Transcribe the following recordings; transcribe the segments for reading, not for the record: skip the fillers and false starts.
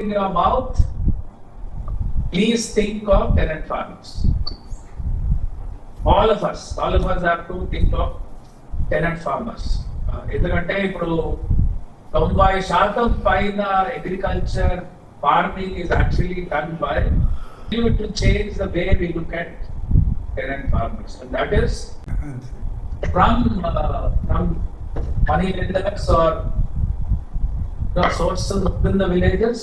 in your mouth, please think of tenant farmers. All of us have to think of tenant farmers. ఎందుకంటే ఇప్పుడు 90% పైన agriculture farming is actually done by you to change the way we look at tenant farmers, and that is from money lenders or the sources within the villages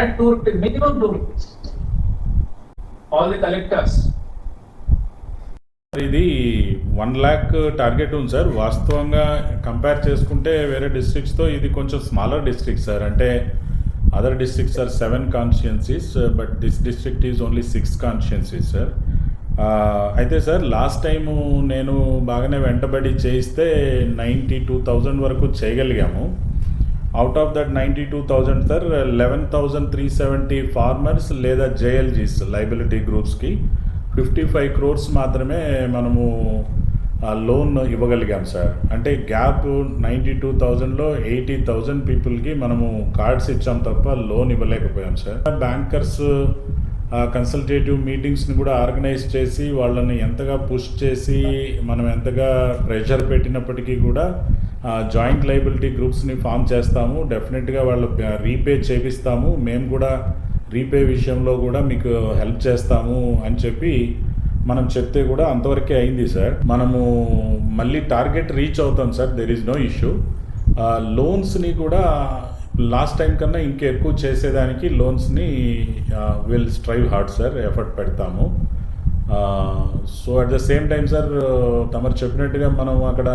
at 2 rupees, minimum 2 rupees. All the collectors. ఇది 1 lakh target ఉంది sir. వాస్తవంగా compare చేసుకుంటే వేరే డిస్ట్రిక్ట్స్తో ఇది కొంచెం smaller district sir. అంటే other districts are 7 constituencies, but this district is only 6 constituencies sir. అయితే సార్ లాస్ట్ టైము నేను బాగానే వెంటబడి చేయిస్తే 92,000 వరకు చేయగలిగాము. Out of that 92,000 sir 11,370 farmers లేదా జేఎల్జీస్ లైబిలిటీ గ్రూప్స్కి 55 crores మాత్రమే మనము లోన్ ఇవ్వగలిగాం సార్. అంటే గ్యాప్ 92,000లో 80,000 పీపుల్కి మనము కార్డ్స్ ఇచ్చాం తప్ప లోన్ ఇవ్వలేకపోయాం సార్. బ్యాంకర్స్ కన్సల్టేటివ్ మీటింగ్స్ని కూడా ఆర్గనైజ్ చేసి వాళ్ళని ఎంతగా పుష్ చేసి మనం ఎంతగా ప్రెషర్ పెట్టినప్పటికీ కూడా జాయింట్ లైబిలిటీ గ్రూప్స్ని ఫామ్ చేస్తాము, డెఫినెట్గా వాళ్ళు రీపే చేపిస్తాము, మేము కూడా రీపే విషయంలో కూడా మీకు హెల్ప్ చేస్తాము అని చెప్పి మనం చెప్తే కూడా అంతవరకే అయింది సార్. మనము మళ్ళీ టార్గెట్ రీచ్ అవుతాం sir, there is no issue. లోన్స్ని కూడా లాస్ట్ టైం కన్నా ఇంకా ఎక్కువ చేసేదానికి లోన్స్ని will strive hard sir, effort పెడతాము. So at the same time sir తమరు చెప్పినట్టుగా మనం అక్కడ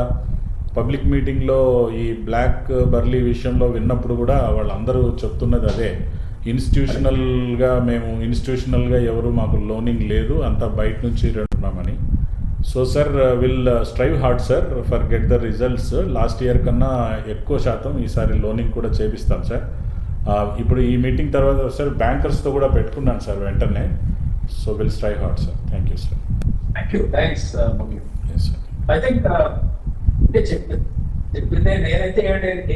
పబ్లిక్ మీటింగ్లో ఈ బ్లాక్ బర్లీ విషయంలో విన్నప్పుడు కూడా వాళ్ళందరూ చెప్తున్నది అదే, ఇన్స్టిట్యూషనల్గా ఎవరు మాకు లోనింగ్ లేదు, అంతా బయట నుంచి రెండున్నామని. So sir will strive hard sir for get the results. Last year కన్నా ఎక్కువ శాతం ఈసారి లోనింగ్ కూడా చేపిస్తాం సార్. ఇప్పుడు ఈ మీటింగ్ తర్వాత సార్ బ్యాంకర్స్తో కూడా పెట్టుకున్నాను సార్ వెంటనే. So will strive hard sir. Thank you sir. Thanks sir. I think చెప్పిందే నేనైతే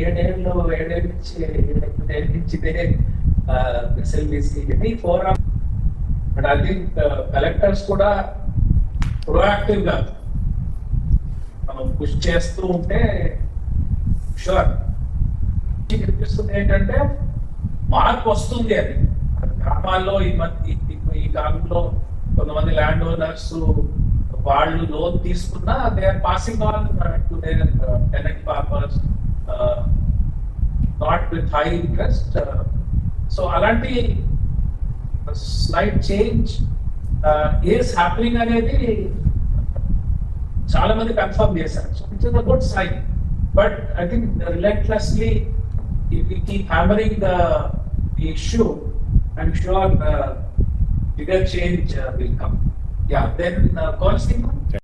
ఏడేళ్ళు నుంచి forum, but I think collectors కూడా ప్రొయాక్టివ్ గా మనం పుష్ చేస్తూ ఉంటే షూర్ కనిపిస్తుంది ఏంటంటే మార్పు వస్తుంది. అది గ్రామాల్లో ఈ కాలంలో కొంతమంది ల్యాండ్ ఓనర్స్ వాళ్ళు లోన్ తీసుకున్నా they are passing on to their tenant farmers not with high interest. So అలాంటి స్లైట్ చేంజ్ ఈస్ హ్యాపెనింగ్ అనేది చాలా మంది కన్ఫర్మ్ చేశారు. So it's a good sign, but I think relentlessly if we keep hammering the issue, I'm sure bigger change will come. Yeah, then Constable.